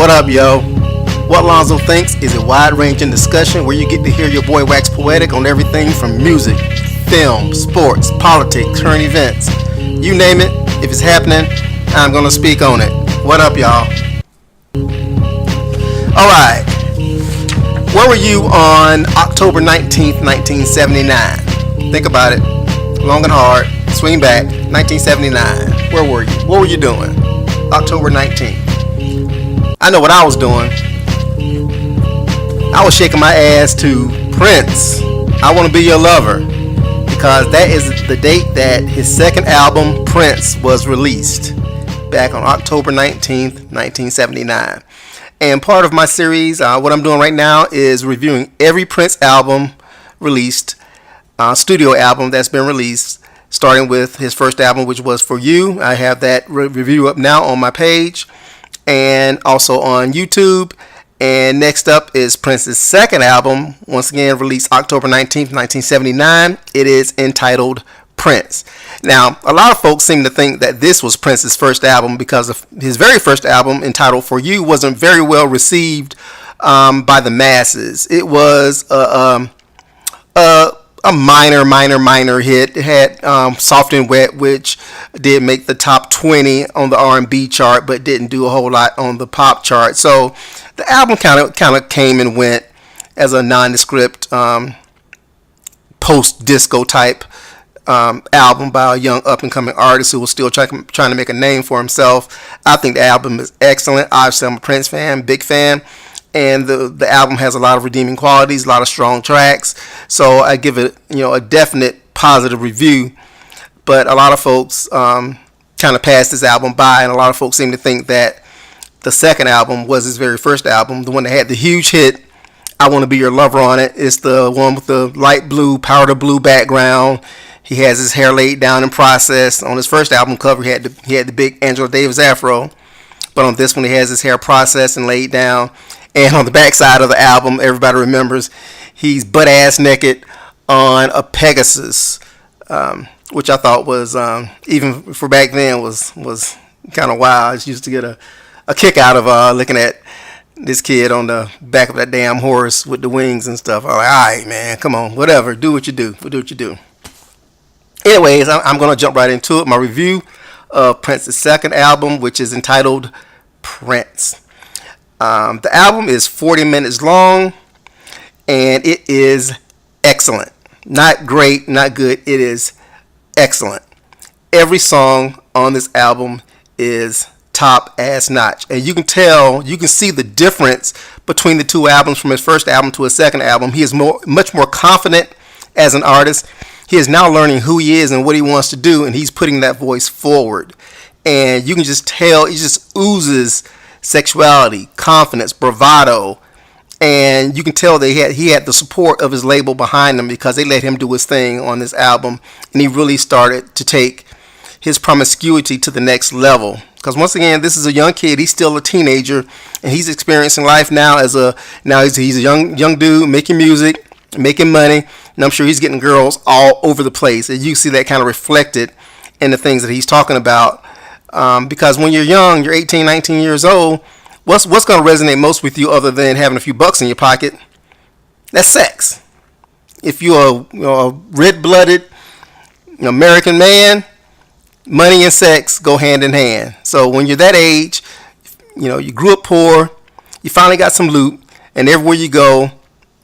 What up, yo? What Lonzo Thinks is a wide-ranging discussion where you get to hear your boy wax poetic on everything from music, film, sports, politics, current events. You name it, if it's happening, I'm gonna speak on it. What up, y'all? Alright. Where were you on October 19th, 1979? Think about it. Long and hard. Swing back. 1979. Where were you? What were you doing? October 19th. I know what I was doing. I was shaking my ass to Prince, I Want to Be Your Lover, because that is the date that his second album, Prince, was released back on October 19th, 1979. And part of my series, what I'm doing right now is reviewing every Prince album released, studio album that's been released, starting with his first album, which was For You. I have that review up now on my page and also on YouTube. And next up is Prince's second album, once again released October 19th, 1979. It is entitled Prince. Now, a lot of folks seem to think that this was Prince's first album because of his very first album, entitled For You, wasn't very well received by the masses. It was a minor hit. It had Soft and Wet, which did make the top 20 on the R&B chart, but didn't do a whole lot on the pop chart. So the album kind of came and went as a nondescript post-disco type album by a young up-and-coming artist who was still trying to make a name for himself. I think the album is excellent. Obviously, I'm a Prince fan, big fan. And the album has a lot of redeeming qualities, a lot of strong tracks. So I give it, a definite positive review. But a lot of folks kind of passed this album by, and a lot of folks seem to think that the second album was his very first album, the one that had the huge hit, I Want to Be Your Lover, on it. It's the one with the light blue, powder blue background. He has his hair laid down and processed. On his first album cover, he had the big Angela Davis afro. But on this one, he has his hair processed and laid down. And on the back side of the album, everybody remembers, he's butt-ass naked on a Pegasus, which I thought was, even for back then, was kind of wild. I just used to get a kick out of looking at this kid on the back of that damn horse with the wings and stuff. I'm like, all right, man, come on, whatever, do what you do. Do what you do. Anyways, I'm going to jump right into it. My review of Prince's second album, which is entitled Prince. The album is 40 minutes long, and it is excellent. Not great, not good. It is excellent. Every song on this album is top ass notch, and you can see the difference between the two albums, from his first album to his second album. He is much more confident as an artist. He is now learning who he is and what he wants to do, and he's putting that voice forward. And you can just tell he just oozes sexuality, confidence, bravado, and you can tell that he had the support of his label behind him, because they let him do his thing on this album, and he really started to take his promiscuity to the next level. Because once again, this is a young kid. He's still a teenager, and he's experiencing life now he's a young dude making music, making money, and I'm sure he's getting girls all over the place. And you see that kind of reflected in the things that he's talking about. Because when you're young, you're 18, 19 years old, what's going to resonate most with you other than having a few bucks in your pocket? That's sex. If you're a red-blooded American man, money and sex go hand in hand. So when you're that age, you grew up poor, you finally got some loot, and everywhere you go,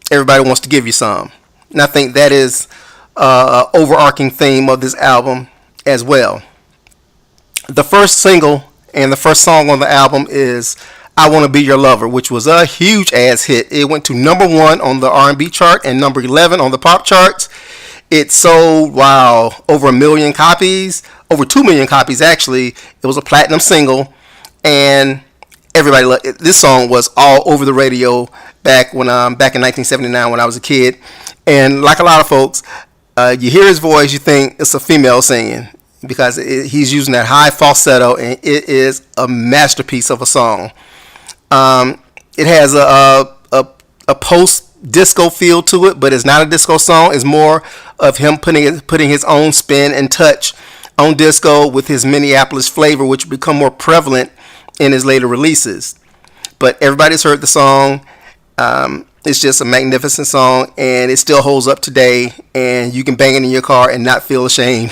everybody wants to give you some. And I think that is an overarching theme of this album as well. The first single and the first song on the album is I Want to Be Your Lover, which was a huge ass hit. It went to number 1 on the R&B chart and number 11 on the pop charts. It sold, over 1 million copies, over 2 million copies actually. It was a platinum single, and everybody loved it. This song was all over the radio back in 1979 when I was a kid. And like a lot of folks, you hear his voice, you think it's a female singing, because he's using that high falsetto, and it is a masterpiece of a song. It has a post-disco feel to it, but it's not a disco song. It's more of him putting his own spin and touch on disco with his Minneapolis flavor, which will become more prevalent in his later releases. but everybody's heard the song. It's just a magnificent song, and it still holds up today. And you can bang it in your car and not feel ashamed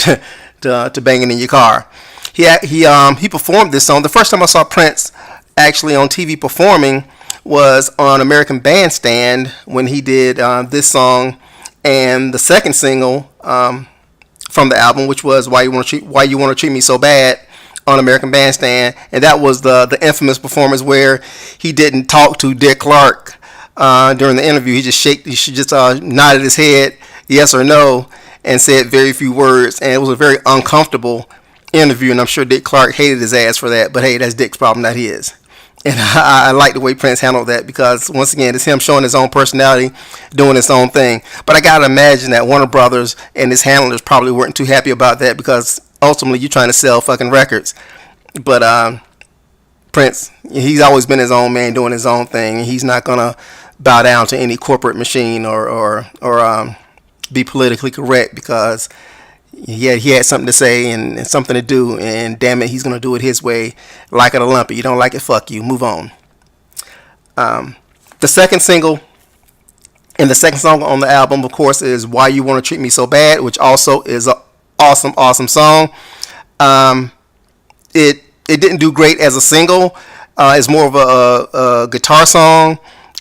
to bang it in your car. He performed this song. The first time I saw Prince actually on TV performing was on American Bandstand when he did this song and the second single from the album, which was Why You Want to Treat Me So Bad on American Bandstand, and that was the infamous performance where he didn't talk to Dick Clark during the interview. He just nodded his head yes or no and said very few words, and it was a very uncomfortable interview, and I'm sure Dick Clark hated his ass for that, but hey, that's Dick's problem, not his. And I like the way Prince handled that because, once again, it's him showing his own personality, doing his own thing. But I got to imagine that Warner Brothers and his handlers probably weren't too happy about that because ultimately you're trying to sell fucking records. But Prince, he's always been his own man doing his own thing. He's not going to bow down to any corporate machine or be politically correct because he had something to say and something to do, and damn it, he's going to do it his way, like it or lump it. You don't like it, fuck you, move on. The second single and the second song on the album, of course, is Why You Want to Treat Me So Bad, which also is an awesome song. It didn't do great as a single. It's more of a guitar song,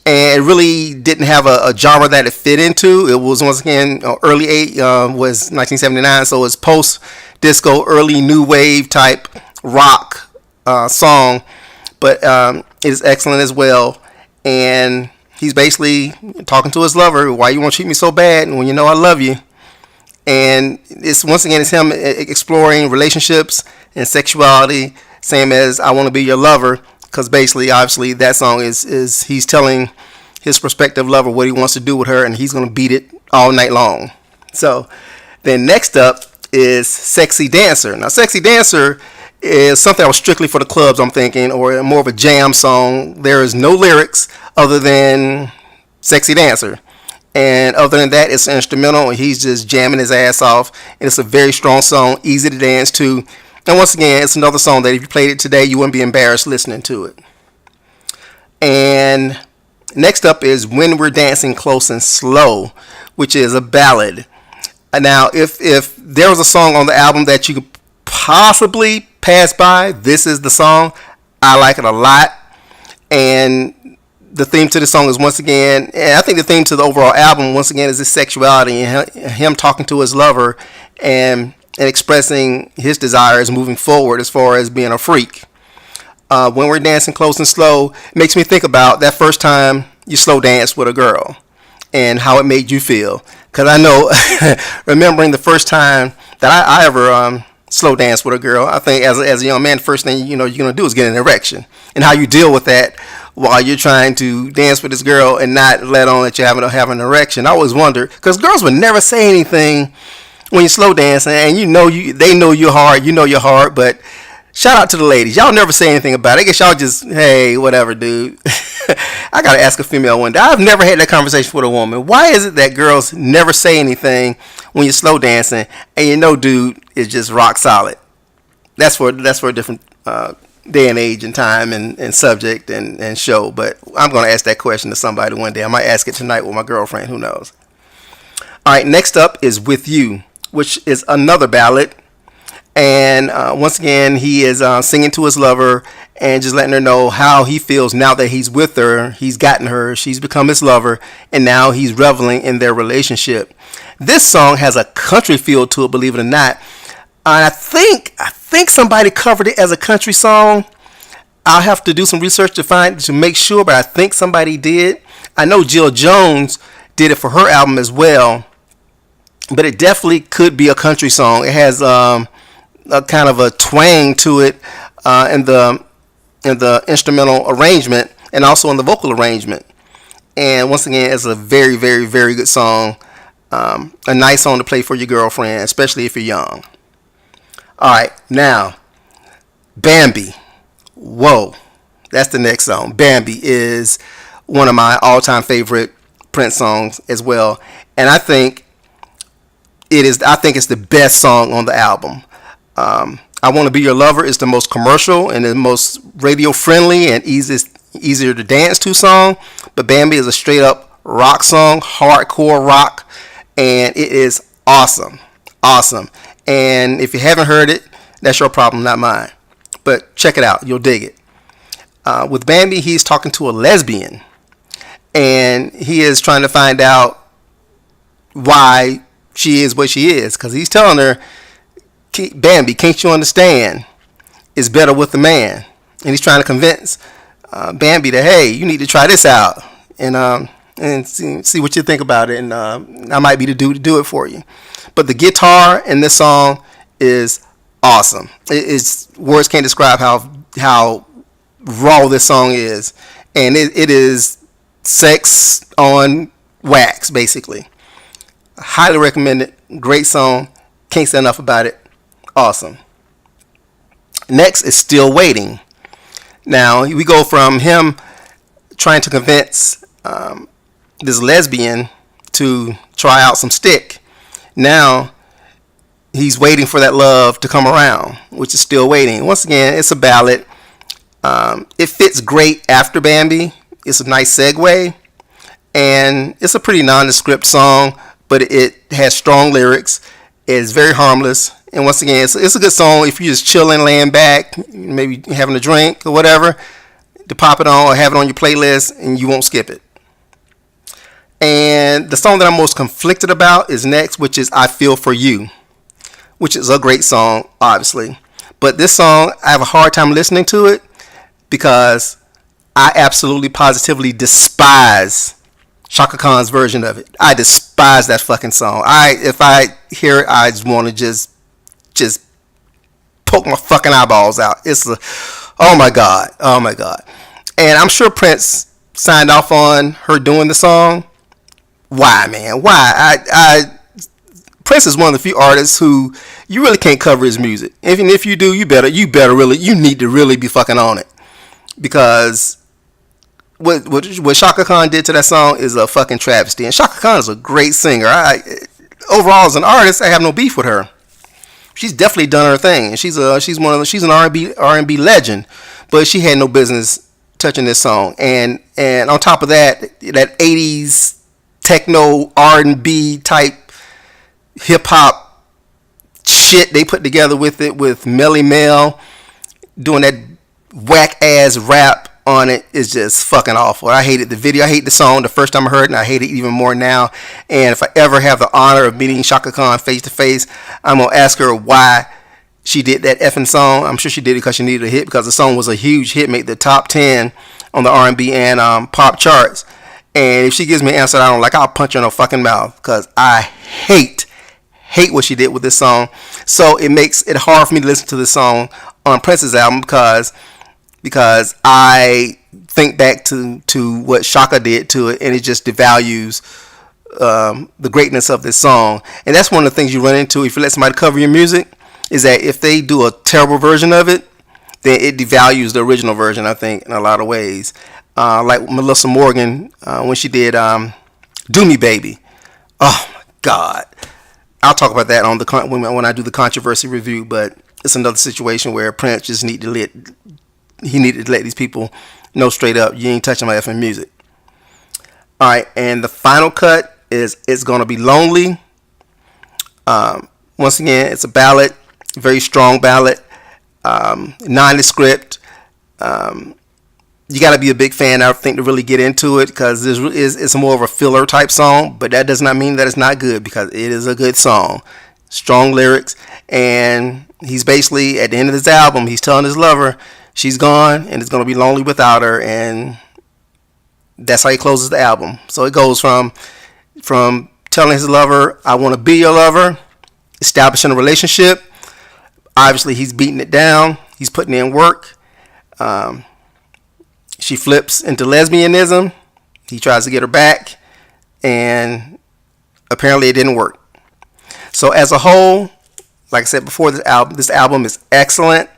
and it really didn't have a genre that it fit into. It was, once again, early was 1979, so it's post-disco, early new wave type rock song, but it is excellent as well. And he's basically talking to his lover, why you want to treat me so bad when you know I love you? And it's, once again, it's him exploring relationships and sexuality, same as I want to be your lover. Because basically, obviously, that song is he's telling his prospective lover what he wants to do with her, and he's going to beat it all night long. So then next up is Sexy Dancer. Now, Sexy Dancer is something that was strictly for the clubs, I'm thinking, or more of a jam song. There is no lyrics other than Sexy Dancer. And other than that, it's an instrumental, and he's just jamming his ass off. And it's a very strong song, easy to dance to. And once again, it's another song that if you played it today, you wouldn't be embarrassed listening to it. And next up is When We're Dancing Close and Slow, which is a ballad. Now, if there was a song on the album that you could possibly pass by, this is the song. I like it a lot. And the theme to the song is, once again, and I think the theme to the overall album, once again, is his sexuality and him talking to his lover and expressing his desires moving forward as far as being a freak. When We're Dancing Close and Slow, it makes me think about that first time you slow danced with a girl and how it made you feel. Because I know, remembering the first time that I ever slow danced with a girl, I think as a young man, the first thing you're going to do is get an erection. And how you deal with that while you're trying to dance with this girl and not let on that you're having an erection. I always wonder, because girls would never say anything when you slow dancing, and they know you're hard, you're hard, but shout out to the ladies. Y'all never say anything about it. I guess y'all just, hey, whatever, dude. I gotta ask a female one day. I've never had that conversation with a woman. Why is it that girls never say anything when you're slow dancing, and dude is just rock solid? That's for a different day and age and time and subject and show, but I'm gonna ask that question to somebody one day. I might ask it tonight with my girlfriend, who knows. Alright, next up is With You, which is another ballad. And once again, he is singing to his lover and just letting her know how he feels now that he's with her. He's gotten her. She's become his lover. And now he's reveling in their relationship. This song has a country feel to it, believe it or not. I think somebody covered it as a country song. I'll have to do some research to make sure, but I think somebody did. I know Jill Jones did it for her album as well. But it definitely could be a country song. It has a kind of a twang to it in the instrumental arrangement and also in the vocal arrangement. And once again, it's a very, very, very good song. A nice song to play for your girlfriend, especially if you're young. All right, now Bambi. Whoa, that's the next song. Bambi is one of my all-time favorite Prince songs as well, and I think it's the best song on the album. I Want to Be Your Lover is the most commercial and the most radio friendly and easiest easier to dance to song. But Bambi is a straight up rock song, hardcore rock, and it is awesome. Awesome. And if you haven't heard it, that's your problem, not mine. But check it out. You'll dig it. With Bambi, he's talking to a lesbian. And he is trying to find out why she is what she is. Because he's telling her, Bambi, can't you understand? It's better with a man. And he's trying to convince Bambi that, hey, you need to try this out. And see what you think about it. And I might be the dude to do it for you. But the guitar in this song is awesome. It's words can't describe how raw this song is. And it is sex on wax, basically. Highly recommend it. Great song. Can't say enough about it. Awesome. Next is Still Waiting. Now, we go from him trying to convince this lesbian to try out some stick. Now, he's waiting for that love to come around, which is Still Waiting. Once again, it's a ballad. It fits great after Bambi. It's a nice segue. And it's a pretty nondescript song, but it has strong lyrics. It's very harmless. And once again, it's a good song if you're just chilling, laying back, maybe having a drink or whatever, to pop it on or have it on your playlist and you won't skip it. And the song that I'm most conflicted about is next, which is I Feel For You, which is a great song, obviously. But this song, I have a hard time listening to it because I absolutely positively despise Chaka Khan's version of it. I despise that fucking song. If I hear it, I just want to just poke my fucking eyeballs out. Oh my god. And I'm sure Prince signed off on her doing the song. Why, man? Why? Prince is one of the few artists who you really can't cover his music. Even if you do, you need to really be fucking on it. Because what Chaka Khan did to that song is a fucking travesty. And Chaka Khan is a great singer. Overall, as an artist, I have no beef with her. She's definitely done her thing. And she's an R&B legend. But she had no business touching this song. And on top of that 80s techno R&B type hip hop shit they put together with it, with Melly Mel doing that whack ass rap on it, is just fucking awful. I hated the video. I hate the song the first time I heard it, and I hate it even more now. And if I ever have the honor of meeting Chaka Khan face to face, I'm gonna ask her why she did that effing song. I'm sure she did it because she needed a hit, because the song was a huge hit, made the top 10 on the R&B and pop charts. And if she gives me an answer I don't like, I'll punch her in her fucking mouth, because I hate what she did with this song. So it makes it hard for me to listen to this song on Prince's album, because I think back to what Chaka did to it, and it just devalues the greatness of this song. And that's one of the things you run into if you let somebody cover your music, is that if they do a terrible version of it, then it devalues the original version, I think, in a lot of ways. Like Melissa Morgan when she did Do Me Baby. Oh my god. I'll talk about that on when I do the controversy review, but it's another situation where Prince just needed to let these people know straight up, you ain't touching my effing music. Alright, and the final cut is It's Gonna Be Lonely. Once again, it's a ballad, very strong ballad, nondescript. You got to be a big fan, I think, to really get into it, because it's more of a filler type song, but that does not mean that it's not good, because it is a good song. Strong lyrics, and he's basically, at the end of this album, he's telling his lover she's gone and it's going to be lonely without her, and that's how he closes the album. So it goes from telling his lover, I want to be your lover, establishing a relationship. Obviously, he's beating it down. He's putting in work. She flips into lesbianism. He tries to get her back, and apparently it didn't work. So as a whole, like I said before, this album is excellent.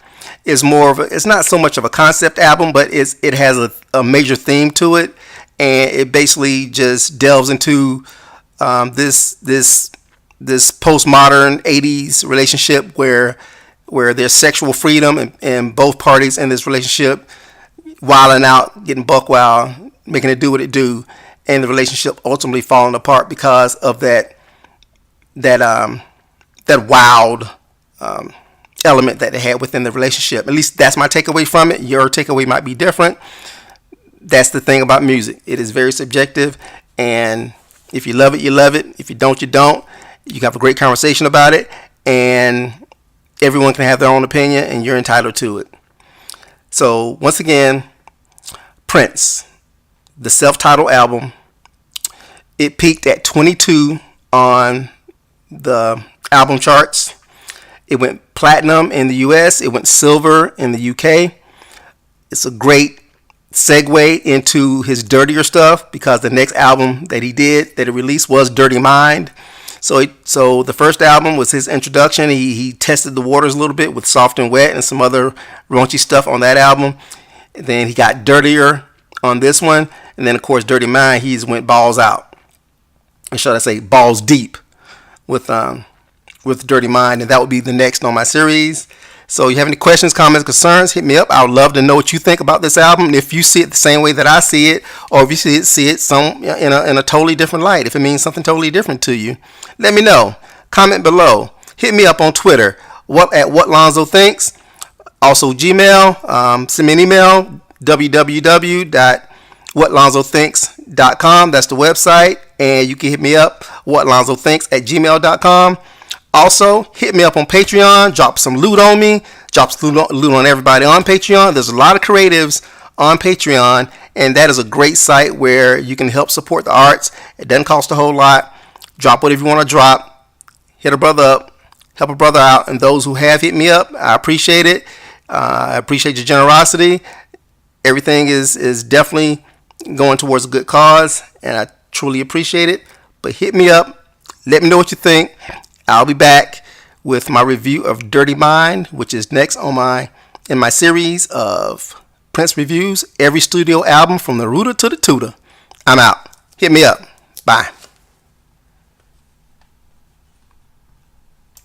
It's not so much of a concept album, but it has a major theme to it, and it basically just delves into this postmodern 80s relationship where there's sexual freedom, and both parties in this relationship wilding out, getting buck wild, making it do what it do, and the relationship ultimately falling apart because of that wild element that they had within the relationship. At least that's my takeaway from it. Your takeaway might be different. That's the thing about music. It is very subjective, and if you love it, you love it. If you don't, you don't. You can have a great conversation about it, and everyone can have their own opinion, and you're entitled to it. So once again, Prince, the self-titled album, it peaked at 22 on the album charts. It went platinum in the US. It went silver in the UK. It's a great segue into his dirtier stuff, because the next album that he released was Dirty Mind. So the first album was his introduction. He tested the waters a little bit with Soft and Wet and some other raunchy stuff on that album. And then he got dirtier on this one. And then, of course, Dirty Mind, he's went balls out. Or should I say balls deep with Dirty Mind. And that would be the next on my series. So you have any questions, comments, concerns, hit me up. I would love to know what you think about this album. If you see it the same way that I see it, or if you see it some in a totally different light, if it means something totally different to you, let me know. Comment below. Hit me up on Twitter. At What Lonzo Thinks. Also Gmail. Send me an email. www.whatlonzothinks.com. That's the website. And you can hit me up. whatlonzothinks@gmail.com. Also, hit me up on Patreon. Drop some loot on me. Drop some loot on everybody on Patreon. There's a lot of creatives on Patreon, and that is a great site where you can help support the arts. It doesn't cost a whole lot. Drop whatever you want to drop. Hit a brother up. Help a brother out. And those who have hit me up, I appreciate it. I appreciate your generosity. Everything is definitely going towards a good cause, and I truly appreciate it. But hit me up. Let me know what you think. I'll be back with my review of Dirty Mind, which is next in my series of Prince reviews, every studio album from the rooter to the tutor. I'm out. Hit me up. Bye.